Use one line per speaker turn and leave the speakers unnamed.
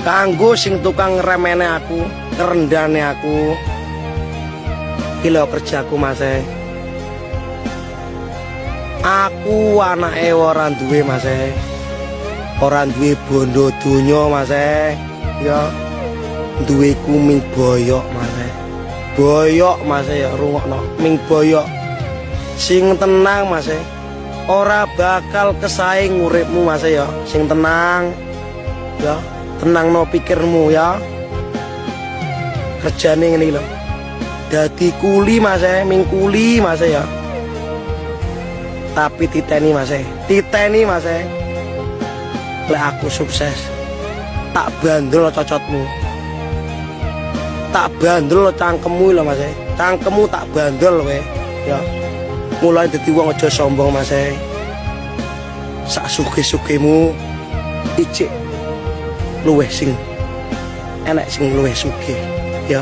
kanggo sing tukang remene aku, ngerendane aku. Iki lho kerjaku Mas. Aku anake ora duwe Mas. Ora duwe bondo donya Mas. Ya. Duwe kuming boyok Mas. Boyok Mas ya rungokno, ming boyok. Sing tenang Mas. Ora bakal kesaing uripmu Mas ya. Sing tenang. Ya, tenangno pikirmu ya. Kerjane ngene lho. Dadi kuli Mas, ming kuli Mas ya. Tapi titeni Mas, titeni Mas. Lek aku sukses, tak bandel cocotmu. Tak bandel cangkemmu lho Mas. Cangkemmu tak bandel kowe ya. Mulai dadi wong aja sombong Mas. Sak sugih-sugihmu icik luweh sing enek sing luweh sugih ya.